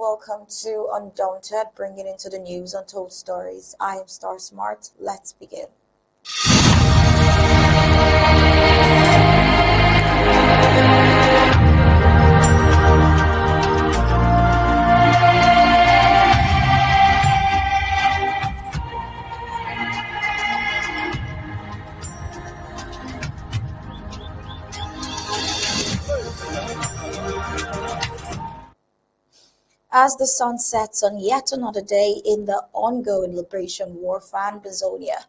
welcome to Undaunted, bringing into the news untold stories. I am Star Smart. Let's begin. As the sun sets on yet another day in the ongoing liberation war for Ambazonia,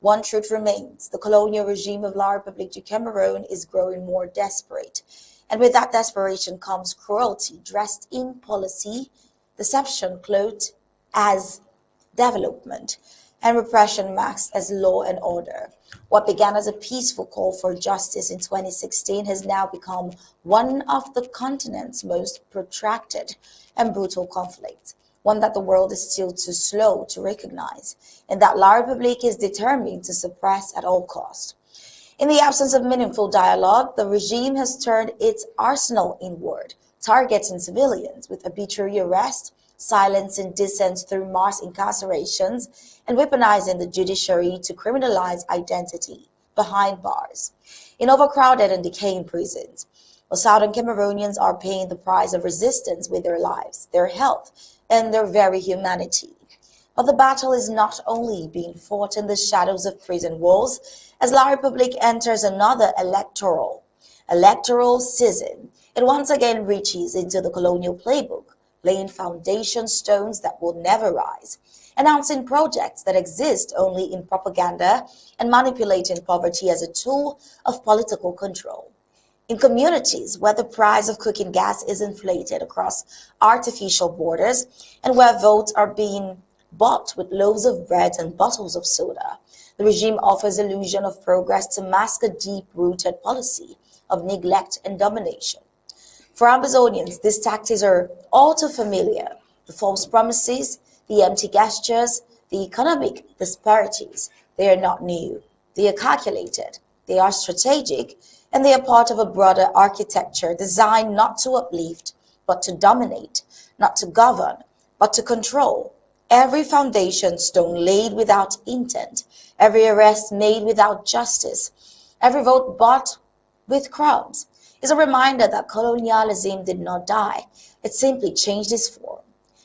one truth remains: the colonial regime of La République du Cameroon is growing more desperate. And with that desperation comes cruelty dressed in policy, deception cloaked as development, and repression masked as law and order. What began as a peaceful call for justice in 2016 has now become one of the continent's most protracted and brutal conflicts, one that the world is still too slow to recognize, and that La République is determined to suppress at all cost. In the absence of meaningful dialogue, the regime has turned its arsenal inward, targeting civilians with arbitrary arrest, silencing dissent through mass incarcerations, and weaponizing the judiciary to criminalize identity behind bars. In overcrowded and decaying prisons, Southern Cameroonians are paying the price of resistance with their lives, their health, and their very humanity. But the battle is not only being fought in the shadows of prison walls, as La République enters another electoral season. It once again reaches into the colonial playbook, laying foundation stones that will never rise, announcing projects that exist only in propaganda, and manipulating poverty as a tool of political control. In communities where the price of cooking gas is inflated across artificial borders, and where votes are being bought with loaves of bread and bottles of soda, the regime offers illusion of progress to mask a deep-rooted policy of neglect and domination. For Ambazonians, these tactics are all too familiar: the false promises, the empty gestures, the economic disparities. They are not new. They are calculated. They are strategic, and they are part of a broader architecture designed not to uplift, but to dominate, not to govern, but to control. Every foundation stone laid without intent, every arrest made without justice, every vote bought with crumbs is a reminder that colonialism did not die. It simply changed its form.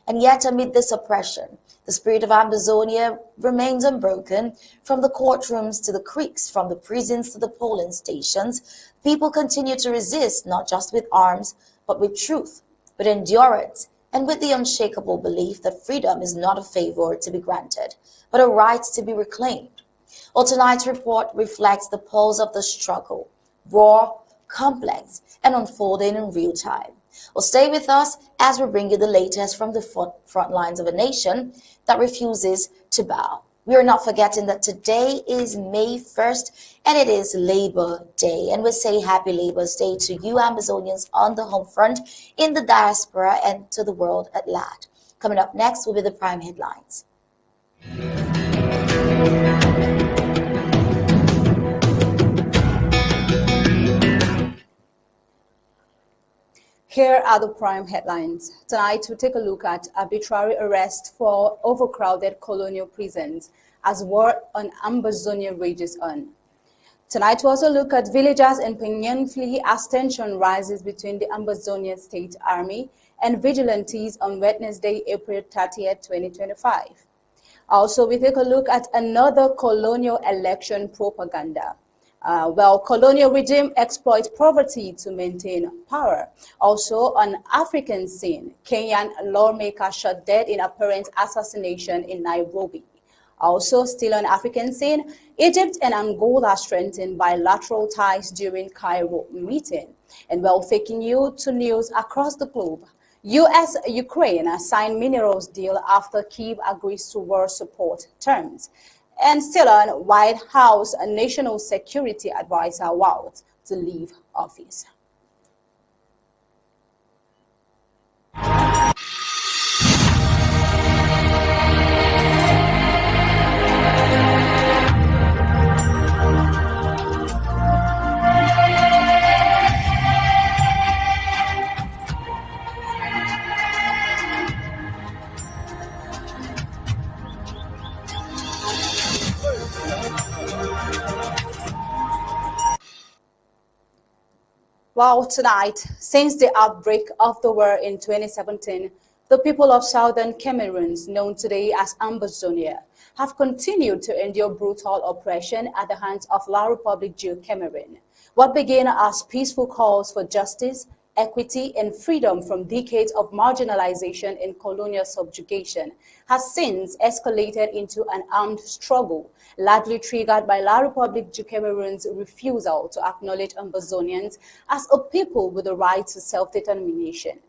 And yet, amid this oppression, the spirit of Ambazonia remains unbroken. From the courtrooms to the creeks, from the prisons to the polling stations, people continue to resist, not just with arms, but with truth, with endurance, and with the unshakable belief that freedom is not a favor to be granted, but a right to be reclaimed. Well, tonight's report reflects the pulse of the struggle, raw, complex, and unfolding in real time. Well, stay with us as we bring you the latest from the front lines of a nation that refuses to bow. We are not forgetting that today is May 1st and it is Labor Day. And we say happy Labor's Day to you Ambazonians on the home front, in the diaspora, and to the world at large. Coming up next will be the prime headlines. Here are the prime headlines. Tonight, we take a look at arbitrary arrest for overcrowded colonial prisons as war on Ambazonia rages on. Tonight, we also look at villagers in Pinyin flee as tension rises between the Ambazonian State Army and Vigilantes on Wednesday, April 30th, 2025. Also, we take a look at another colonial election propaganda. Colonial regime exploit poverty to maintain power. Also, on African scene, Kenyan lawmaker shot dead in apparent assassination in Nairobi. Also, still on African scene, Egypt and Angola strengthen bilateral ties during Cairo meeting. And faking news to news across the globe. US-Ukraine signed minerals deal after Kyiv agrees to war support terms. And still on, White House National Security Advisor vowed to leave office. Well, tonight, since the outbreak of the war in 2017, the people of southern Cameroon, known today as Ambazonia, have continued to endure brutal oppression at the hands of La République du Cameroon. What began as peaceful calls for justice, equity, and freedom from decades of marginalization and colonial subjugation has since escalated into an armed struggle, largely triggered by La République du Cameroon's refusal to acknowledge Ambazonians as a people with the right to self-determination.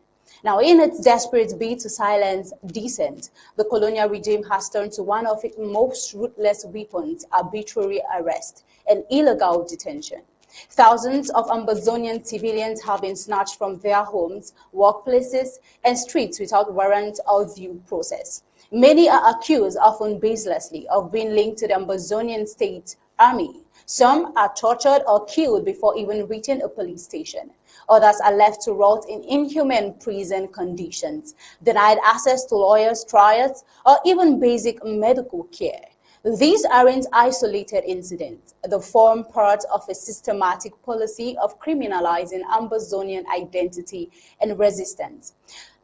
Now, in its desperate bid to silence dissent, the colonial regime has turned to one of its most ruthless weapons: arbitrary arrest and illegal detention. Thousands of Ambazonian civilians have been snatched from their homes, workplaces, and streets without warrant or due process. Many are accused, often baselessly, of being linked to the Ambazonian state army. Some are tortured or killed before even reaching a police station. Others are left to rot in inhumane prison conditions, denied access to lawyers, trials, or even basic medical care. These aren't isolated incidents. They form part of a systematic policy of criminalizing Ambazonian identity and resistance.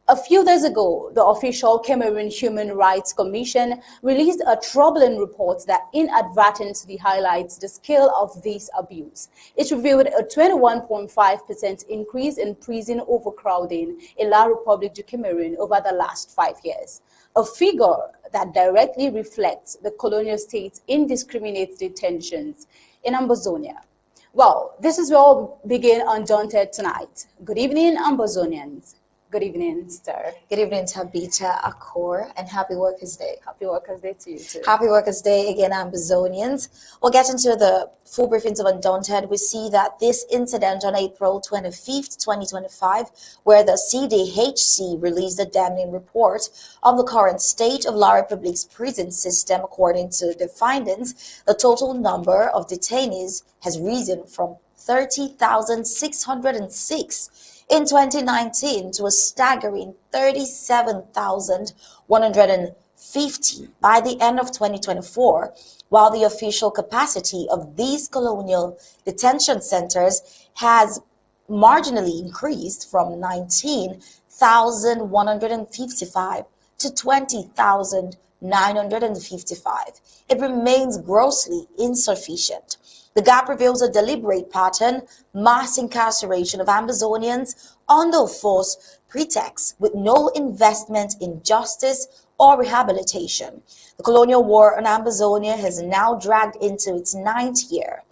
A few days ago, the official Cameroon Human Rights Commission released a troubling report that inadvertently highlights the scale of this abuse. It revealed a 21.5% increase in prison overcrowding in La République du Cameroon over the last 5 years, a figure that directly reflects the colonial state's indiscriminate detentions in Ambazonia. Well, this is where we'll begin Undaunted tonight. Good evening, Ambazonians. Good evening, Star. Good evening, Tabita, Akor, and happy Workers' Day. Happy Workers' Day to you too. Happy Workers' Day again, Ambazonians. We'll get into the full briefings of Undaunted. We see that this incident on April 25th, 2025, where the CDHC released a damning report on the current state of La République's prison system. According to the findings, the total number of detainees has risen from 30,606 in 2019 to a staggering 37,150 by the end of 2024, while the official capacity of these colonial detention centers has marginally increased from 19,155 to 20,955. It remains grossly insufficient. The gap reveals a deliberate pattern: mass incarceration of Ambazonians under false pretext, with no investment in justice or rehabilitation. The colonial war on Ambazonia has now dragged into its 9th year,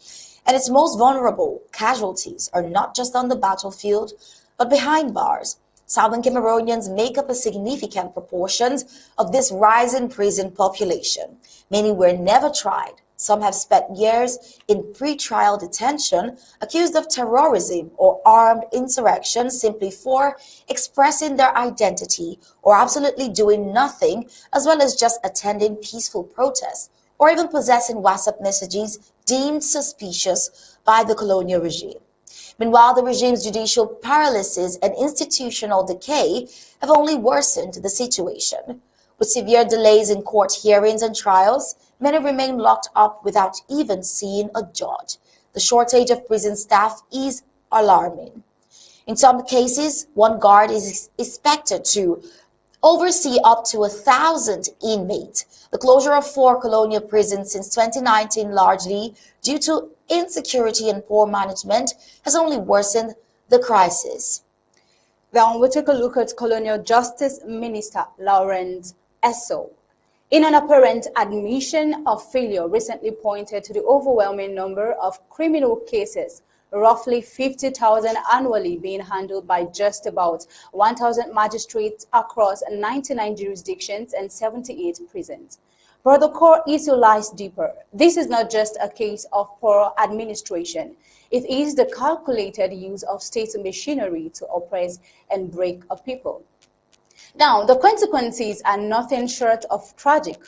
and its most vulnerable casualties are not just on the battlefield, but behind bars. Southern Cameroonians make up a significant proportion of this rising prison population. Many were never tried. Some have spent years in pre-trial detention, accused of terrorism or armed insurrection simply for expressing their identity or absolutely doing nothing, as well as just attending peaceful protests or even possessing WhatsApp messages deemed suspicious by the colonial regime. Meanwhile, the regime's judicial paralysis and institutional decay have only worsened the situation. With severe delays in court hearings and trials, many remain locked up without even seeing a judge. The shortage of prison staff is alarming. In some cases, one guard is expected to oversee up to 1,000 inmates. The closure of 4 colonial prisons since 2019, largely due to insecurity and poor management, has only worsened the crisis. Then we'll take a look at Colonial Justice Minister Laurent Esso. In an apparent admission of failure, recently pointed to the overwhelming number of criminal cases, roughly 50,000 annually being handled by just about 1,000 magistrates across 99 jurisdictions and 78 prisons. But the core issue lies deeper. This is not just a case of poor administration. It is the calculated use of state machinery to oppress and break a people. Now, the consequences are nothing short of tragic.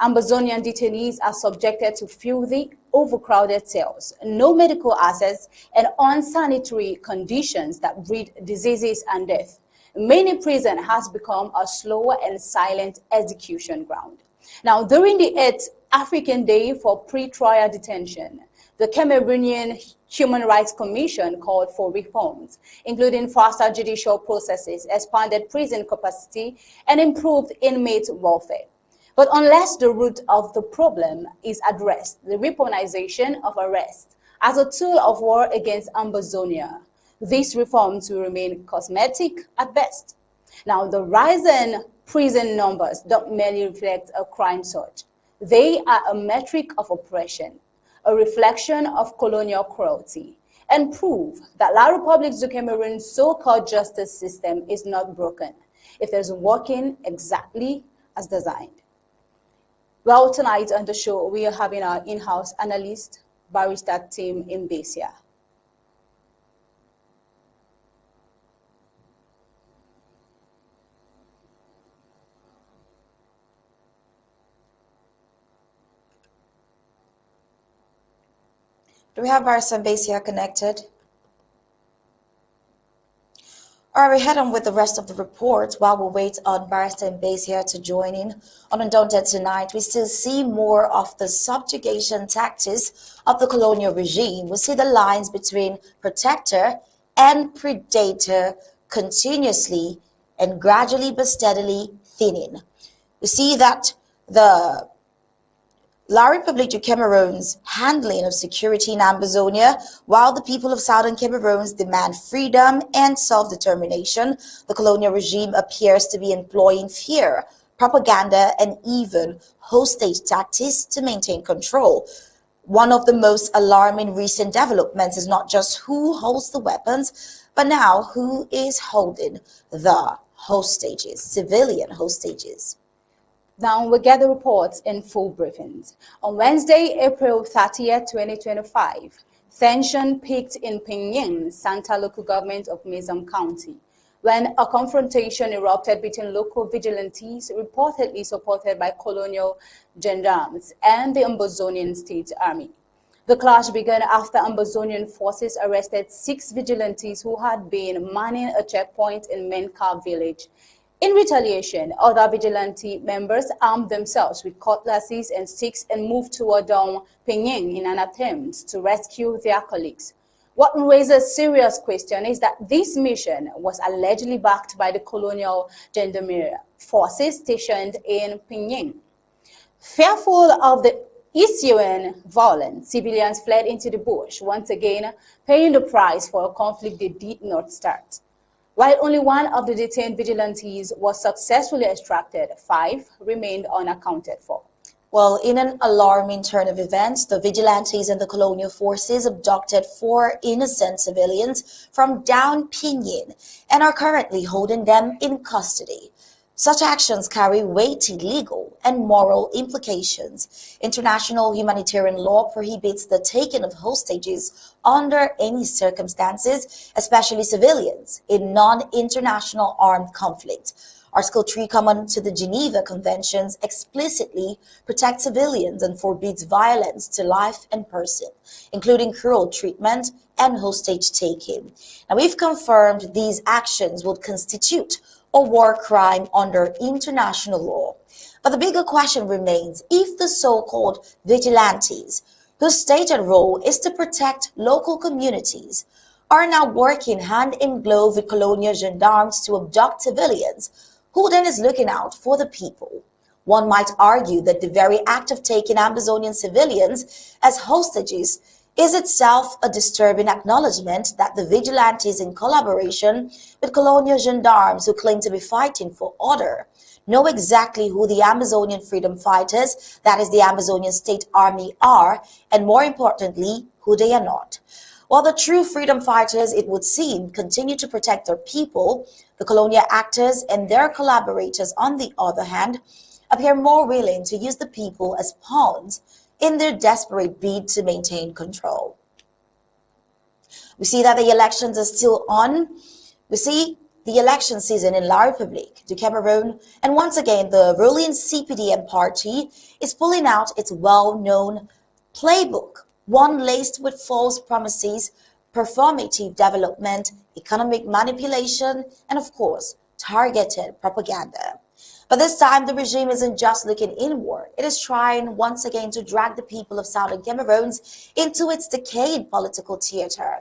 Ambazonian detainees are subjected to filthy, overcrowded cells, no medical access, and unsanitary conditions that breed diseases and death. Many prison has become a slow and silent execution ground. Now, during the 8th African Day for Pre-Trial Detention. The Cameroonian Human Rights Commission called for reforms, including faster judicial processes, expanded prison capacity, and improved inmate welfare. But unless the root of the problem is addressed, the weaponization of arrest as a tool of war against Ambazonia, these reforms will remain cosmetic at best. Now, the rise in prison numbers don't merely reflect a crime surge. They are a metric of oppression, a reflection of colonial cruelty, and prove that La République du Cameroon's so-called justice system is not broken. It is working exactly as designed. Well, tonight on the show, we are having our in-house analyst, barrister team Mbeseha. Do we have Barrister Mbeseha connected? All right, we head on with the rest of the report while we wait on Barrister Mbeseha to join in. On Undaunted tonight, we still see more of the subjugation tactics of the colonial regime. We see the lines between protector and predator continuously and gradually but steadily thinning. We see that the La République du Cameroon's handling of security in Ambazonia, while the people of southern Cameroon demand freedom and self-determination, the colonial regime appears to be employing fear, propaganda, and even hostage tactics to maintain control. One of the most alarming recent developments is not just who holds the weapons, but now who is holding the hostages, civilian hostages. Now we get the reports in full briefings. On Wednesday, April 30th, 2025, tension peaked in Pinyin, Santa local government of Mbeseha County, when a confrontation erupted between local vigilantes, reportedly supported by Colonial gendarmes, and the Ambazonian state army. The clash began after Ambazonian forces arrested 6 vigilantes who had been manning a checkpoint in Menka village. In retaliation, other vigilante members armed themselves with cutlasses and sticks and moved toward Pinyin in an attempt to rescue their colleagues. What raises a serious question is that this mission was allegedly backed by the colonial gendarmerie forces stationed in Pinyin. Fearful of the ensuing violence, civilians fled into the bush, once again paying the price for a conflict they did not start. While only one of the detained vigilantes was successfully extracted, 5 remained unaccounted for. Well, in an alarming turn of events, the vigilantes and the colonial forces abducted 4 innocent civilians from down Pinyin and are currently holding them in custody. Such actions carry weighty legal and moral implications. International humanitarian law prohibits the taking of hostages under any circumstances, especially civilians, in non-international armed conflict. Article 3 common to the Geneva Conventions explicitly protects civilians and forbids violence to life and person, including cruel treatment and hostage taking. Now, we've confirmed these actions would constitute a war crime under international law. But the bigger question remains, if the so-called vigilantes, whose stated role is to protect local communities, are now working hand in glove with colonial gendarmes to abduct civilians, who then is looking out for the people? One might argue that the very act of taking Ambazonian civilians as hostages is itself a disturbing acknowledgement that the vigilantes, in collaboration with colonial gendarmes who claim to be fighting for order, know exactly who the Ambazonian freedom fighters, that is the Ambazonian state army, are, and more importantly, who they are not. While the true freedom fighters, it would seem, continue to protect their people, the colonial actors and their collaborators, on the other hand, appear more willing to use the people as pawns in their desperate bid to maintain control. We see that the elections are still on. We see the election season in La République du Cameroon, and once again, the ruling CPDM party is pulling out its well-known playbook, one laced with false promises, performative development, economic manipulation, and of course, targeted propaganda. But this time, the regime isn't just looking inward. It is trying once again to drag the people of southern Cameroon into its decayed political theater.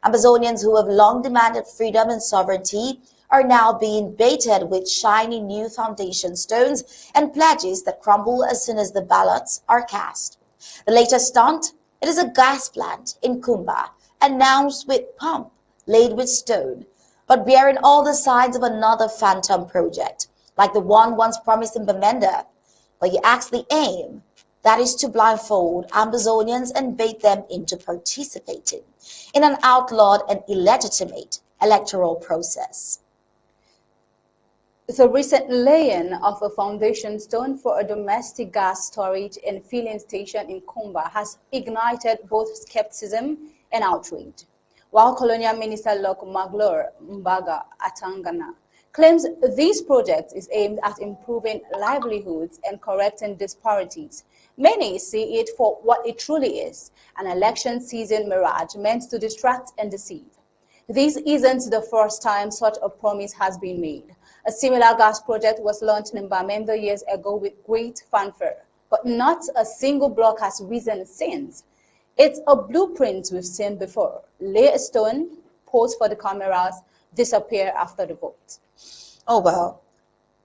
Ambazonians who have long demanded freedom and sovereignty are now being baited with shiny new foundation stones and pledges that crumble as soon as the ballots are cast. The latest stunt, it is a gas plant in Kumba, announced with pomp, laid with stone, but bearing all the signs of another phantom project, like the one once promised in Bamenda, where you ask the aim, that is to blindfold Ambazonians and bait them into participating in an outlawed and illegitimate electoral process. The recent laying of a foundation stone for a domestic gas storage and filling station in Kumba has ignited both skepticism and outrage. While Colonial Minister Lok Maglor Mbaga Atangana claims this project is aimed at improving livelihoods and correcting disparities, many see it for what it truly is, an election season mirage meant to distract and deceive. This isn't the first time such a promise has been made. A similar gas project was launched in Bamenda years ago with great fanfare, but not a single block has risen since. It's a blueprint we've seen before. Lay a stone, pose for the cameras, disappear after the vote. Oh well,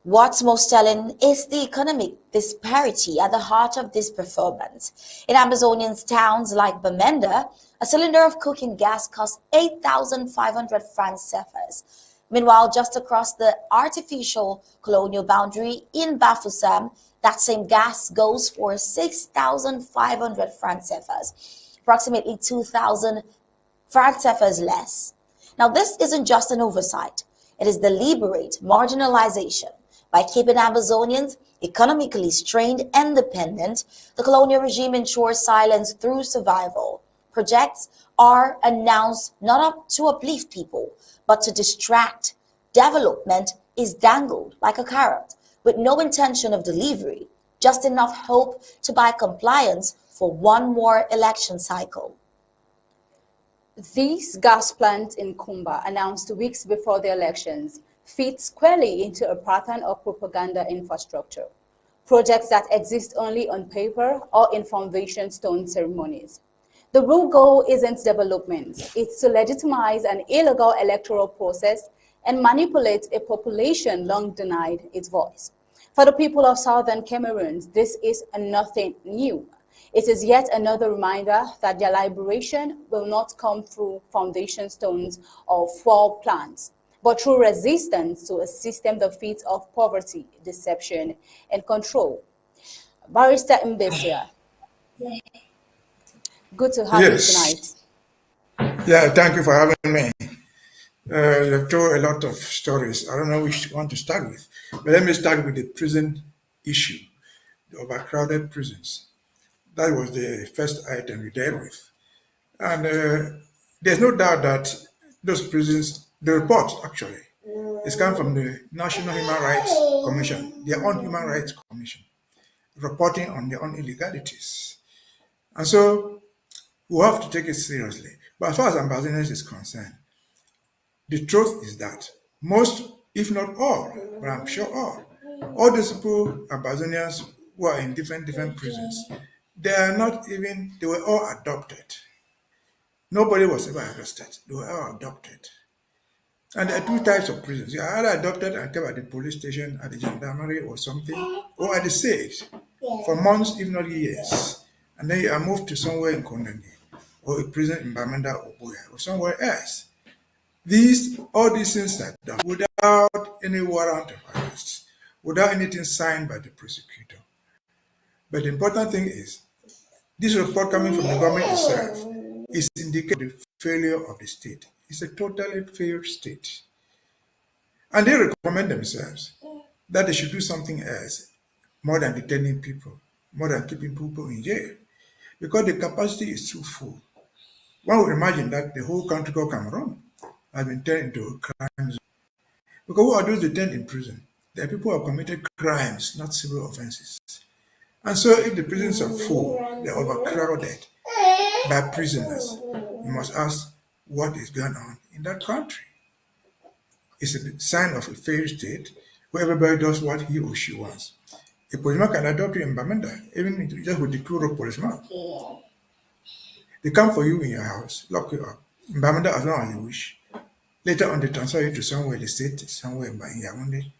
what's most telling is the economic disparity at the heart of this performance. In Amazonian towns like Bamenda, a cylinder of cooking gas costs 8,500 francs CFAs. Meanwhile, just across the artificial colonial boundary in Bafoussam, that same gas goes for 6,500 francs CFAs, approximately 2,000 francs CFAs less. Now, this isn't just an oversight. It is deliberate marginalization. By keeping Ambazonians economically strained and dependent, the colonial regime ensures silence through survival. Projects are announced not up to uplift people, but to distract. Development is dangled like a carrot, with no intention of delivery, just enough hope to buy compliance for one more election cycle. This gas plant in Kumba, announced weeks before the elections, fits squarely into a pattern of propaganda infrastructure, projects that exist only on paper or in foundation stone ceremonies. The real goal isn't development, it's to legitimize an illegal electoral process and manipulate a population long denied its voice. For the people of southern Cameroon, this is nothing new. It is yet another reminder that their liberation will not come through foundation stones or floor plans, but through resistance to a system that feeds off poverty, deception, and control. Barrister Mbeseha, good to have you Yes. tonight. Yeah, thank you for having me. You've told a lot of stories. I don't know which one to start with. But let me start with the prison issue, the overcrowded prisons. That was the first item we dealt with. And there's no doubt that those prisons, the report actually, is come from the National Human Rights Commission, their own Human Rights Commission, reporting on their own illegalities. And so we have to take it seriously. But as far as Ambazonians is concerned, the truth is that most, if not all, but I'm sure all these people, Ambazonians who are in different prisons, they are not even, they were all adopted. Nobody was ever arrested. They were all adopted. And there are two types of prisons. You are either adopted and kept at the police station, at the gendarmerie or something, or at the state for months, if not years. And then you are moved to somewhere in Colonial, or a prison in Bamenda or Boya, or somewhere else. All these things are done without any warrant of arrest, without anything signed by the prosecutor. But the important thing is, this report coming from the government itself is indicating the failure of the state. It's a totally failed state. And they recommend themselves that they should do something else more than detaining people, more than keeping people in jail, because the capacity is too full. One would imagine that the whole country called Cameroon has been turned into a crime zone. Because who are those detained in prison? They are people who have committed crimes, not civil offenses. And so if the prisons are full, they're overcrowded by prisoners, you must ask what is going on in that country. It's a sign of a failed state, where everybody does what he or she wants. A policeman can adopt you in Bamenda, even just with the crew of policeman. They come for you in your house, lock you up. In Bamenda as long as you wish. Later on, they transfer you to somewhere in the state, somewhere in Yaoundé,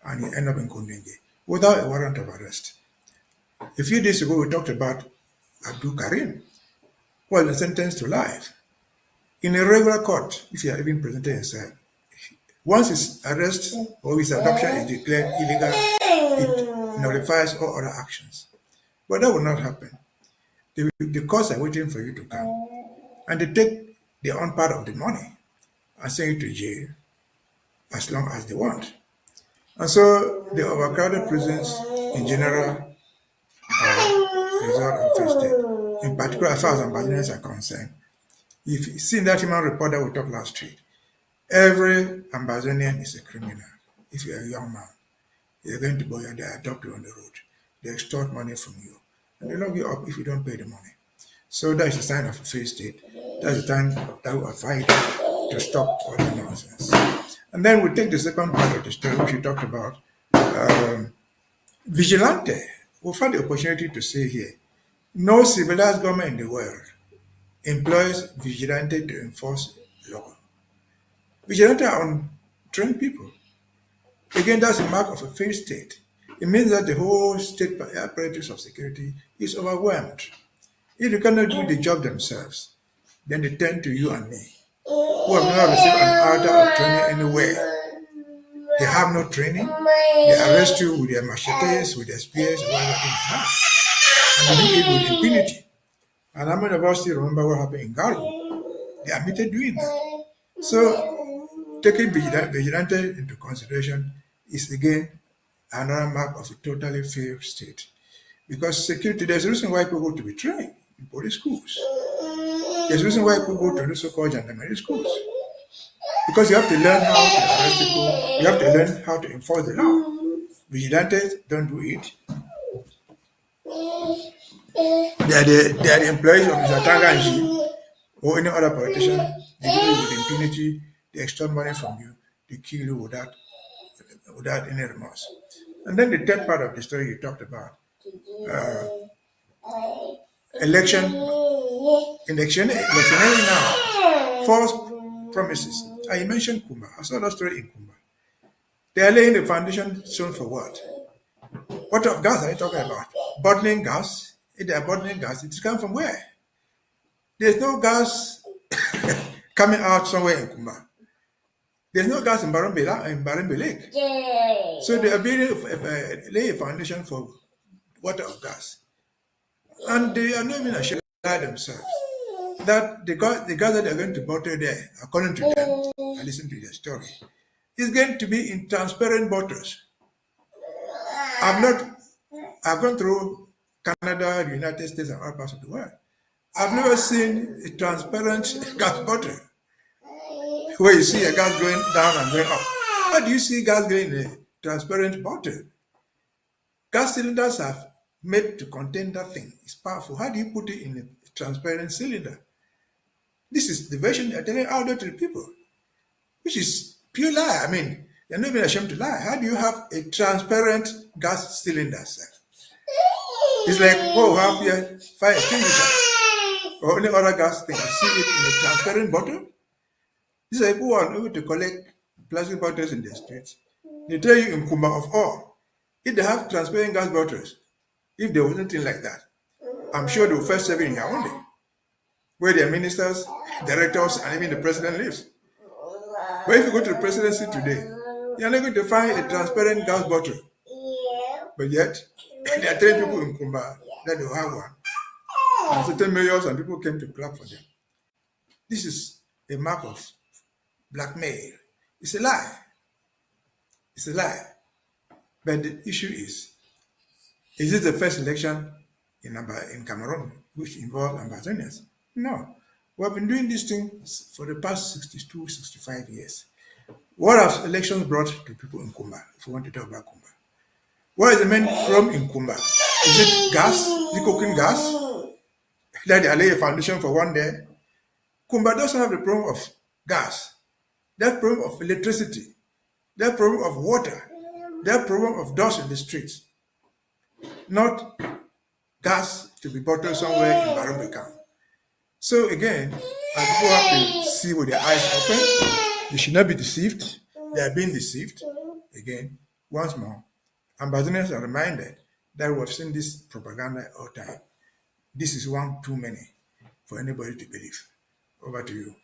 and you end up in Kondenge without a warrant of arrest. A few days ago, we talked about Abdul Karim, who was sentenced to life. In a regular court, if you are even presented yourself, once his arrest or his adoption is declared illegal, it nullifies all other actions. But that will not happen. The courts are waiting for you to come. And they take their own part of the money and send you to jail as long as they want. And so the overcrowded prisons in general result in first state. In particular, as far as Ambazonians are concerned, if you've seen that human report that we talked last week, every Ambazonian is a criminal. If you're a young man, they're going to buy you, they adopt you on the road. They extort money from you. And they lock you up if you don't pay the money. So that is a sign of a failed state. That's the time that we are fighting to stop all the nonsense. And then we take the second part of the story, which we talked about. Vigilante. We found the opportunity to say here, no civilized government in the world employs vigilante to enforce law. Vigilante are untrained people. Again, that's a mark of a failed state. It means that the whole state apparatus of security is overwhelmed. If you cannot do the job themselves, then they turn to you and me, who have never received an order of training anywhere. They have no training. They arrest you with their machetes, with their spears, whatever they have. And they do it with impunity. And how many of us still remember what happened in Garbo? They admitted doing that. So, taking vigilante into consideration is again another mark of a totally failed state. Because security, there's a reason why people go to be trained in police schools. There's a reason why people go to the so-called gendarmerie schools. Because you have to learn how to arrest people, you have to learn how to enforce the law. Vigilantes don't do it. They are the employees of Mr. Tanganji or any other politician. They do it with impunity, they extort money from you, they kill you without any remorse. And then the third part of the story you talked about, electioneering now, false promises. I mentioned Kumba. I saw that story in Kumba. They are laying the foundation soon for what? What of gas are you talking about? Bottling gas? If they are bottling gas, it comes from where? There's no gas coming out somewhere in Kumba. There's no gas in Barimbe Lake. So they are laying a foundation for water of gas. And they are not even assured themselves that the gas that they're going to bottle there, according to them, I listened to their story, is going to be in transparent bottles. I've gone through Canada, the United States, and other parts of the world. I've never seen a transparent gas bottle where you see a gas going down and going up. How do you see gas going in a transparent bottle? Gas cylinders are made to contain that thing. It's powerful. How do you put it in a transparent cylinder? This is the version they're telling out there to the people, which is pure lie. I mean, they're not even ashamed to lie. How do you have a transparent gas cylinder, sir? It's like what we have here, fire extinguisher or any other gas thing. You see it in a transparent bottle. These are people who are able to collect plastic bottles in the streets. They tell you in Kumba of all, if they have transparent gas bottles, if there was anything like that, I'm sure they will first serve it in Yaoundé, where their ministers, directors, and even the president lives. But if you go to the presidency today, you're not going to find a transparent gas bottle. But yet, there are 3 people in Kumba that they have one. And certain mayors and people came to clap for them. This is a mark of blackmail. It's a lie. It's a lie. But the issue is this the first election in Cameroon which involved Ambazonians? No. We have been doing these things for the past 62, 65 years. What have elections brought to people in Kumba, if we want to talk about Kumba? What is the main problem in Kumba? Is it gas? Is it cooking gas? That they lay a foundation for one day? Kumba doesn't have the problem of gas. That problem of electricity. That problem of water. They have problem of dust in the streets, not gas to be bottled somewhere in Barumbekan. So again, our people have to see with their eyes open. They should not be deceived. They are being deceived. Again, once more, Ambazonians are reminded that we have seen this propaganda all the time. This is one too many for anybody to believe. Over to you.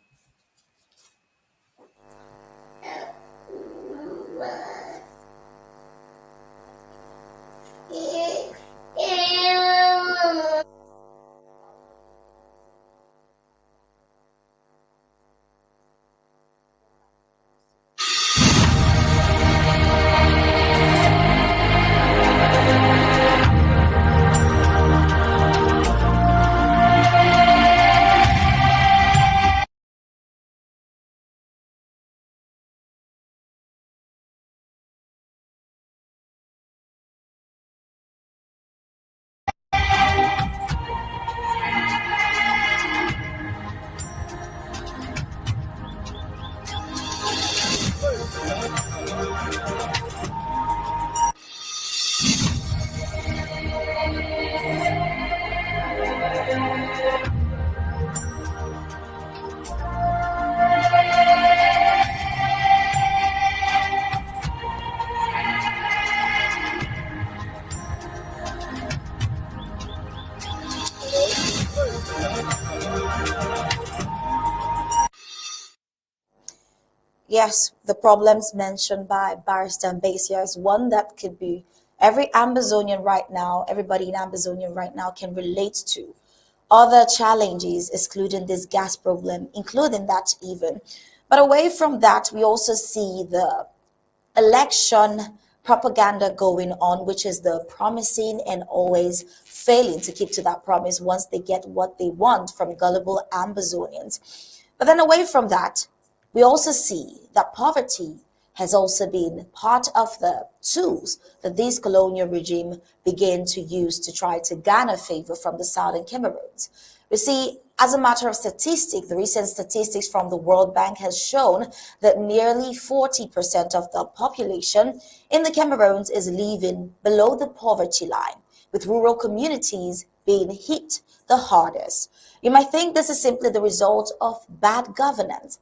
Yes, the problems mentioned by Barrister Mbeseha is one that could be every Ambazonian right now, everybody in Ambazonian right now can relate to. Other challenges, excluding this gas problem, including that even. But away from that, we also see the election propaganda going on, which is the promising and always failing to keep to that promise once they get what they want from gullible Ambazonians. But then away from that, we also see that poverty has also been part of the tools that this colonial regime began to use to try to garner favor from the southern Cameroons. We see, as a matter of statistics, the recent statistics from the World Bank has shown that nearly 40% of the population in the Cameroons is living below the poverty line, with rural communities being hit the hardest. You might think this is simply the result of bad governance.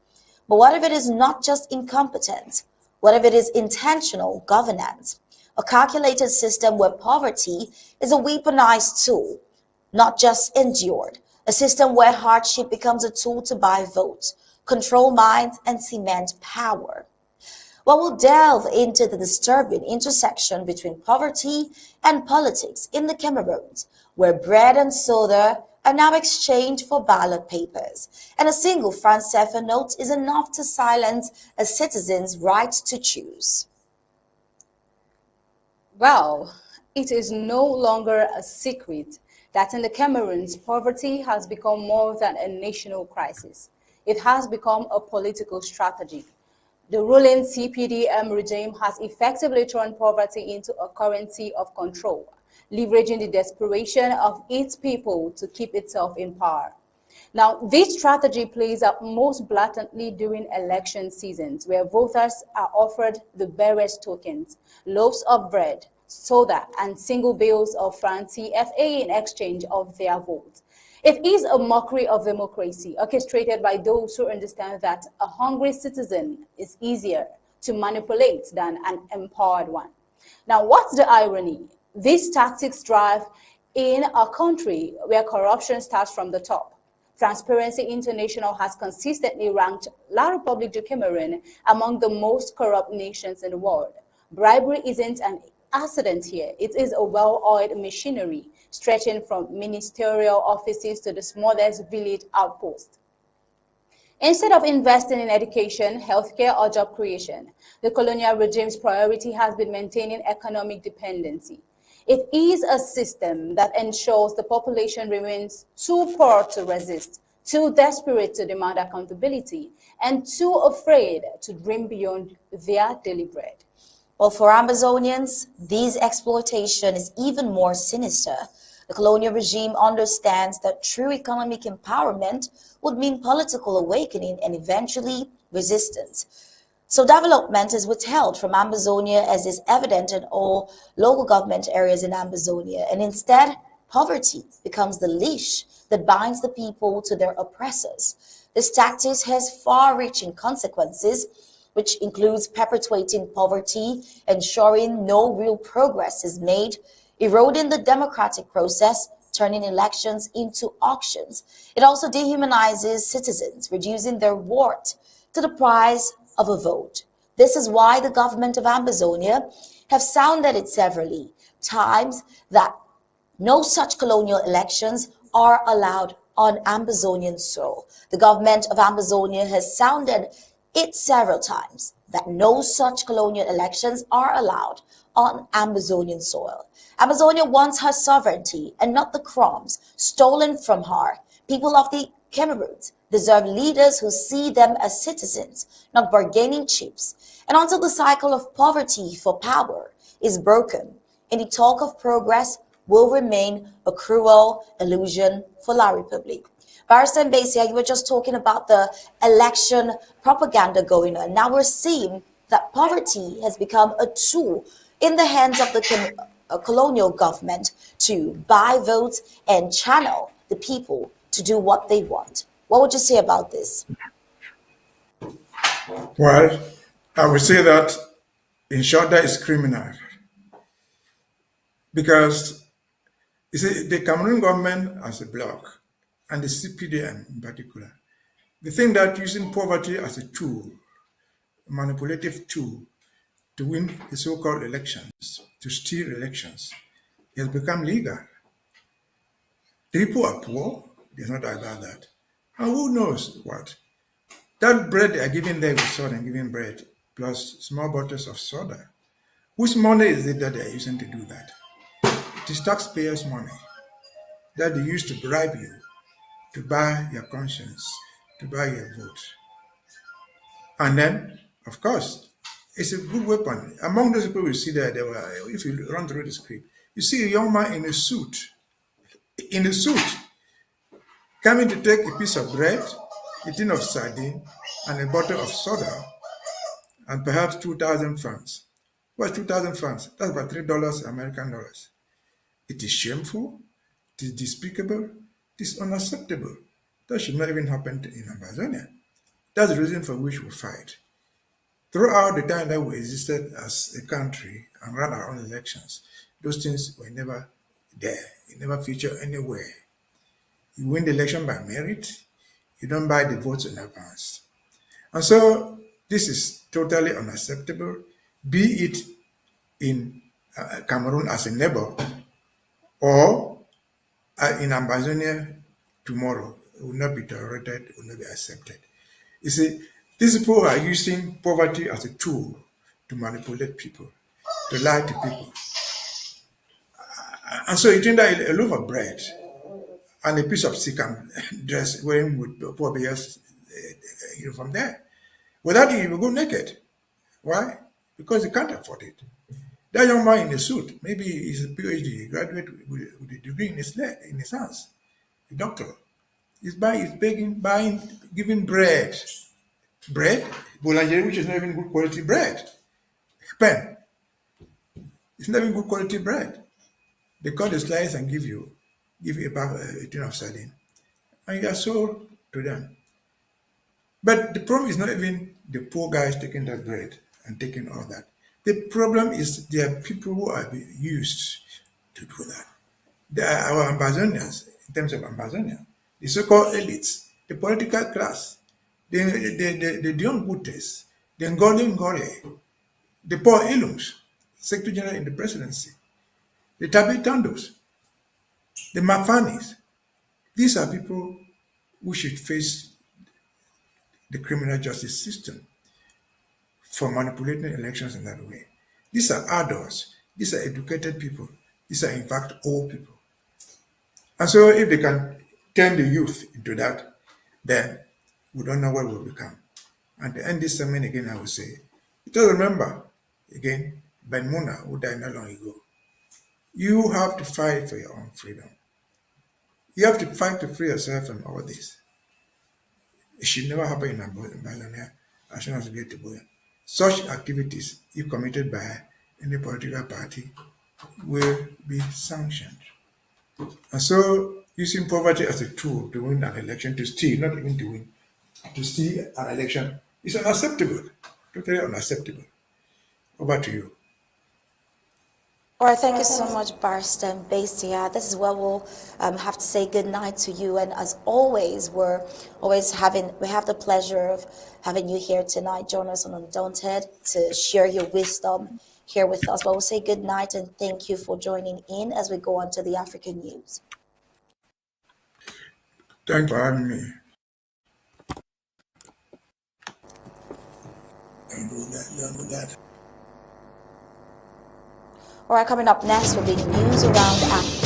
But what if it is not just incompetence? What if it is intentional governance? A calculated system where poverty is a weaponized tool, not just endured. A system where hardship becomes a tool to buy votes, control minds, and cement power. Well, we'll delve into the disturbing intersection between poverty and politics in the Cameroons, where bread and soda are now exchanged for ballot papers, and a single franc CFA note is enough to silence a citizen's right to choose. Well, it is no longer a secret that in the Cameroons, poverty has become more than a national crisis. It has become a political strategy. The ruling CPDM regime has effectively turned poverty into a currency of control, leveraging the desperation of its people to keep itself in power. Now, this strategy plays out most blatantly during election seasons, where voters are offered the barest tokens, loaves of bread, soda, and single bills of franc CFA in exchange of their votes. It is a mockery of democracy, orchestrated by those who understand that a hungry citizen is easier to manipulate than an empowered one. Now, what's the irony? These tactics thrive in a country where corruption starts from the top. Transparency International has consistently ranked La République du Cameroun among the most corrupt nations in the world. Bribery isn't an accident here. It is a well-oiled machinery stretching from ministerial offices to the smallest village outpost. Instead of investing in education, healthcare, or job creation, the colonial regime's priority has been maintaining economic dependency. It is a system that ensures the population remains too poor to resist, too desperate to demand accountability, and too afraid to dream beyond their daily bread. Well, for Ambazonians, this exploitation is even more sinister. The colonial regime understands that true economic empowerment would mean political awakening and eventually resistance. So development is withheld from Ambazonia as is evident in all local government areas in Ambazonia, and instead poverty becomes the leash that binds the people to their oppressors. This tactic has far-reaching consequences, which includes perpetuating poverty, ensuring no real progress is made, eroding the democratic process, turning elections into auctions. It also dehumanizes citizens, reducing their worth to the price of a vote. This is why the government of Ambazonia have sounded it severally times that no such colonial elections are allowed on Ambazonian soil. The government of Ambazonia has sounded it several times that no such colonial elections are allowed on Ambazonian soil. Amazonia wants her sovereignty and not the crumbs stolen from her. People of the Cameroons deserve leaders who see them as citizens, not bargaining chips. And until the cycle of poverty for power is broken, any talk of progress will remain a cruel illusion for La Republique. Barrister Mbeseha, you were just talking about the election propaganda going on. Now we're seeing that poverty has become a tool in the hands of the colonial government to buy votes and channel the people to do what they want. What would you say about this? Well, I would say that in short, that is criminal because you see, the Cameroon government as a bloc and the CPDM in particular, they think that using poverty as a tool, a manipulative tool to win the so-called elections, to steal elections, has become legal. The people are poor, there's no doubt about that. And who knows what? That bread they are giving there with soda and giving bread, plus small bottles of soda. Whose money is it that they are using to do that? It is taxpayers' money that they use to bribe you, to buy your conscience, to buy your vote. And then, of course, it's a good weapon. Among those people we see there were, if you run through the script, you see a young man in a suit, coming to take a piece of bread, a tin of sardine, and a bottle of soda, and perhaps 2,000 francs. What's 2,000 francs? That's about $3 American dollars. It is shameful, it is despicable, it is unacceptable. That should not even happen in Ambazonia. That's the reason for which we fight. Throughout the time that we existed as a country and ran our own elections, those things were never there. It never featured anywhere. You win the election by merit, you don't buy the votes in advance. And so this is totally unacceptable, be it in Cameroon as a neighbor or in Ambazonia tomorrow. It will not be tolerated, it will not be accepted. You see, these people are using poverty as a tool to manipulate people, to lie to people. And so you think that a loaf of bread and a piece of sikam dress wearing with poor bears from there. Without it, you will go naked. Why? Because you can't afford it. That young man in the suit, maybe he's a PhD graduate with a degree in his hands, a doctor. He's buying, giving bread, boulangerie, which is not even good quality bread. Pen, it's not even good quality bread. They cut the slice and give you a tin of sardine, and you are sold to them. But the problem is not even the poor guys taking that bread and taking all that. The problem is there are people who are being used to do that. There are our Ambazonians, in terms of Ambazonia, the so-called elites, the political class, the Dion Butes, the Ngole Ngole, the Paul Ilums, Secretary General in the presidency, the Tabi Tandos, the Mafanis. These are people who should face the criminal justice system for manipulating elections in that way. These are adults, these are educated people, these are in fact old people. And so if they can turn the youth into that, then we don't know what will become. And to end this sermon again, I will say, just remember, again, Ben Muna, who died not long ago, you have to fight for your own freedom. You have to fight to free yourself from all this. It should never happen in Ambazania as soon as we get to Boya. Such activities, if committed by any political party, will be sanctioned. And so, using poverty as a tool to win an election, to steal, not even to win, to steal an election is unacceptable, totally unacceptable. Over to you. All right, thank you so much, Barrister Mbeseha. This is where we'll have to say good night to you. And as always, we have the pleasure of having you here tonight. Join us on Undaunted to share your wisdom here with us. But we'll say good night and thank you for joining in as we go on to the African news. Thanks for having me. Don't do that. All right, coming up next will be news around Africa.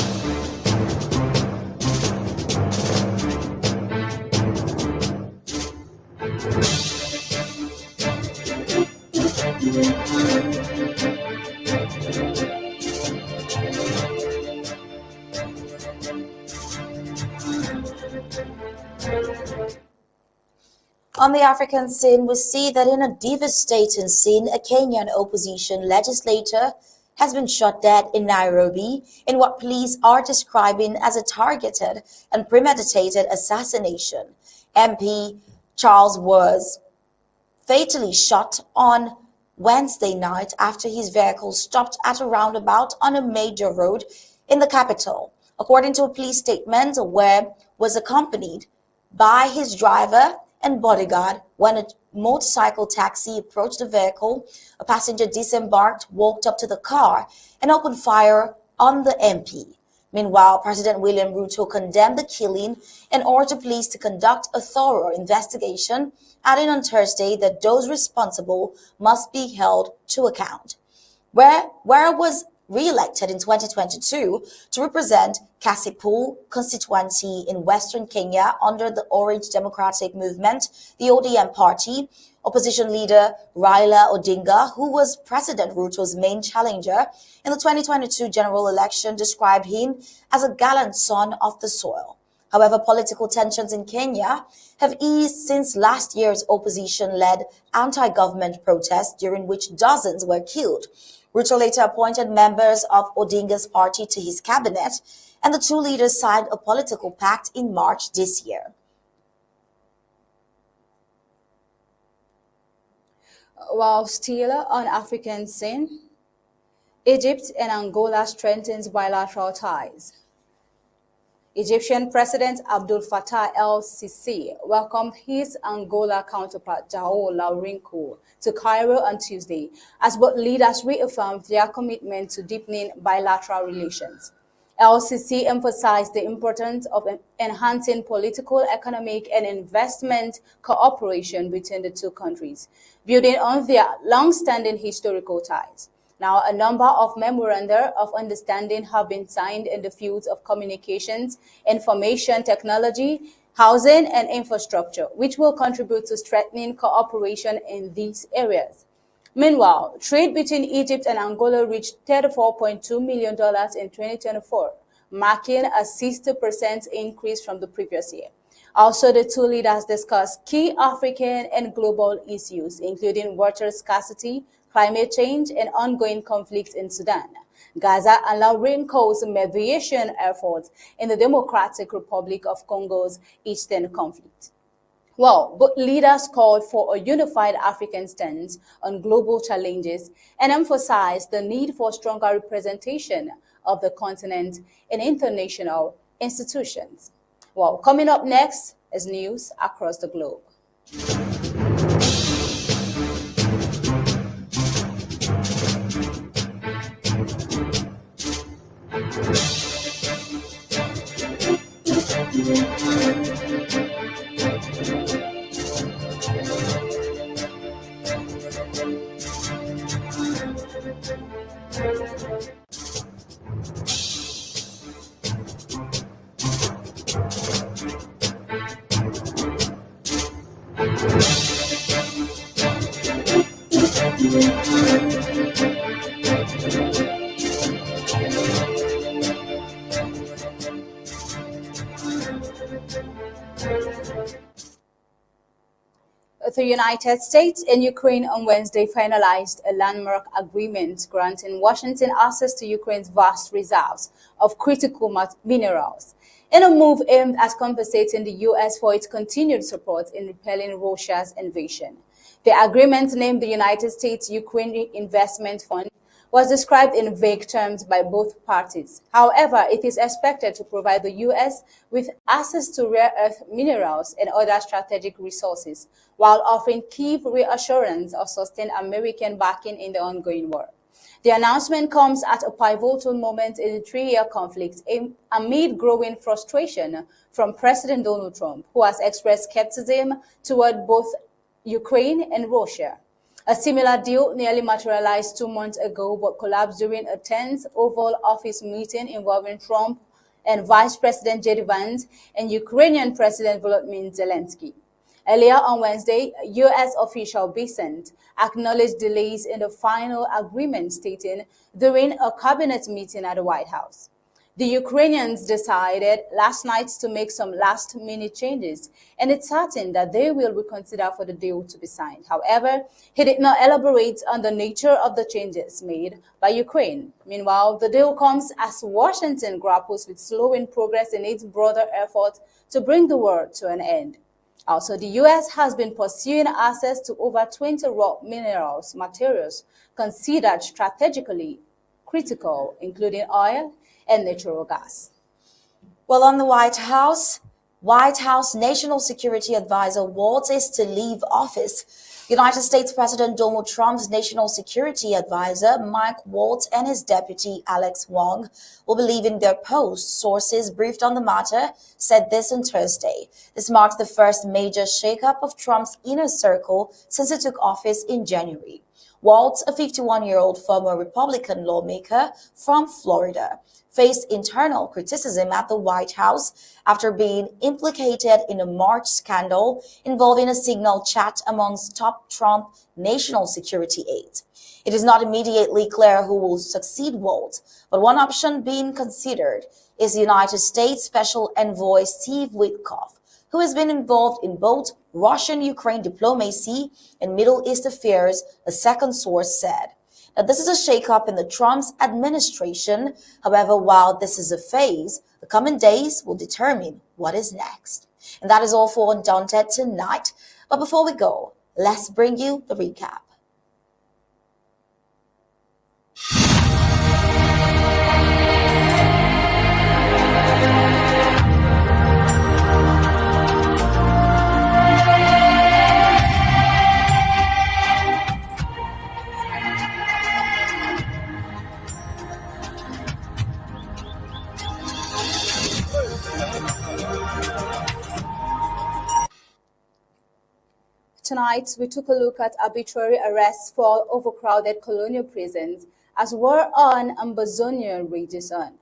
On the African scene, we see that in a devastating scene, a Kenyan opposition legislator has been shot dead in Nairobi in what police are describing as a targeted and premeditated assassination. MP Charles was fatally shot on Wednesday night after his vehicle stopped at a roundabout on a major road in the capital. According to a police statement, Webb was accompanied by his driver and bodyguard. When a motorcycle taxi approached the vehicle, a passenger disembarked, walked up to the car, and opened fire on the MP. Meanwhile, President William Ruto condemned the killing and ordered police to conduct a thorough investigation, adding on Thursday that those responsible must be held to account. Where was re-elected in 2022 to represent Kasipul constituency in Western Kenya under the Orange Democratic Movement, the ODM party. Opposition leader Raila Odinga, who was President Ruto's main challenger in the 2022 general election, described him as a gallant son of the soil. However, political tensions in Kenya have eased since last year's opposition-led anti-government protests during which dozens were killed. Ruto later appointed members of Odinga's party to his cabinet, and the two leaders signed a political pact in March this year. While still on African scene, Egypt and Angola strengthens bilateral ties. Egyptian President Abdel Fattah el-Sisi welcomed his Angola counterpart João Lourenço to Cairo on Tuesday as both leaders reaffirmed their commitment to deepening bilateral relations. El-Sisi emphasized the importance of enhancing political, economic, and investment cooperation between the two countries, building on their long-standing historical ties. Now, a number of memoranda of understanding have been signed in the fields of communications, information technology, housing, and infrastructure, which will contribute to strengthening cooperation in these areas. Meanwhile, trade between Egypt and Angola reached $34.2 million in 2024, marking a 60% increase from the previous year. Also, the two leaders discussed key African and global issues, including water scarcity, climate change, and ongoing conflicts in Sudan, Gaza, and Lourenço's mediation efforts in the Democratic Republic of Congo's eastern conflict. Well, both leaders called for a unified African stance on global challenges and emphasized the need for stronger representation of the continent in international institutions. Well, coming up next is news across the globe. The United States and Ukraine on Wednesday finalized a landmark agreement granting Washington access to Ukraine's vast reserves of critical minerals, in a move aimed at compensating the U.S. for its continued support in repelling Russia's invasion. The agreement, named the United States-Ukraine Investment Fund, was described in vague terms by both parties. However, it is expected to provide the U.S. with access to rare earth minerals and other strategic resources, while offering key reassurance of sustained American backing in the ongoing war. The announcement comes at a pivotal moment in the three-year conflict amid growing frustration from President Donald Trump, who has expressed skepticism toward both Ukraine and Russia. A similar deal nearly materialized 2 months ago but collapsed during a tense Oval Office meeting involving Trump and Vice President J.D. Vance and Ukrainian President Volodymyr Zelensky. Earlier on Wednesday, U.S. official Besant acknowledged delays in the final agreement, stating during a cabinet meeting at the White House. The Ukrainians decided last night to make some last-minute changes, and it's certain that they will reconsider for the deal to be signed. However, he did not elaborate on the nature of the changes made by Ukraine. Meanwhile, the deal comes as Washington grapples with slowing progress in its broader effort to bring the war to an end. Also, the U.S. has been pursuing access to over 20 raw materials considered strategically critical, including oil and natural gas. Well, on the White House National Security Advisor Waltz is to leave office. United States President Donald Trump's National Security Advisor Mike Waltz and his deputy Alex Wong will be leaving their posts. Sources briefed on the matter said this on Thursday. This marks the first major shakeup of Trump's inner circle since he took office in January. Waltz, a 51-year-old former Republican lawmaker from Florida, faced internal criticism at the White House after being implicated in a March scandal involving a signal chat amongst top Trump national security aides. It is not immediately clear who will succeed Waltz, but one option being considered is United States Special Envoy Steve Witkoff, who has been involved in both Russian-Ukraine diplomacy and Middle East affairs, a second source said. Now, this is a shakeup in the Trump's administration. However, while this is a phase, the coming days will determine what is next. And that is all for Undaunted tonight. But before we go, let's bring you the recap. Tonight, we took a look at arbitrary arrests for overcrowded colonial prisons as war on Ambazonian rages on.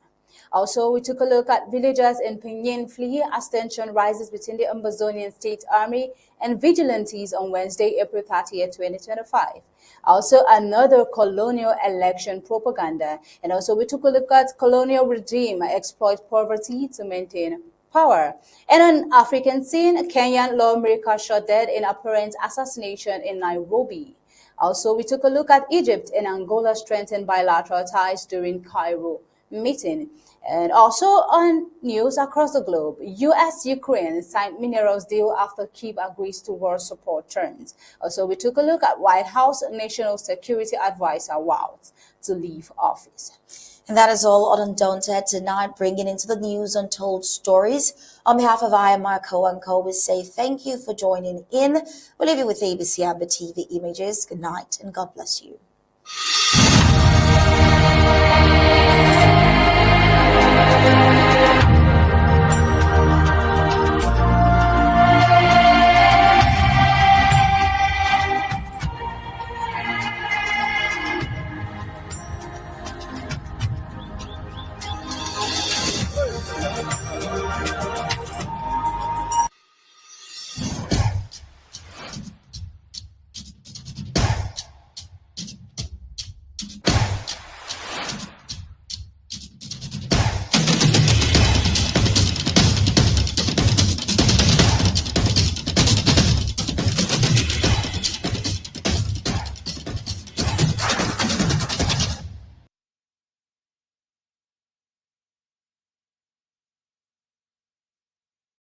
Also, we took a look at villagers in Pinyin flee as tension rises between the Ambazonian State Army and Vigilantes on Wednesday, April 30th, 2025. Also, another colonial election propaganda. And also, we took a look at colonial regime exploit poverty to maintain power. And on African scene, Kenyan lawmaker shot dead in apparent assassination in Nairobi. Also, we took a look at Egypt and Angola strengthened bilateral ties during Cairo meeting. And also on news across the globe, U.S.-Ukraine signed minerals deal after Kyiv agrees to war support terms. Also, we took a look at White House National Security Advisor Waltz to leave office. And that is all on Undaunted tonight, bringing into the news untold stories. On behalf of I, Marco and Co, we say thank you for joining in. We'll leave you with ABC Amba TV images. Good night and God bless you. Thank you.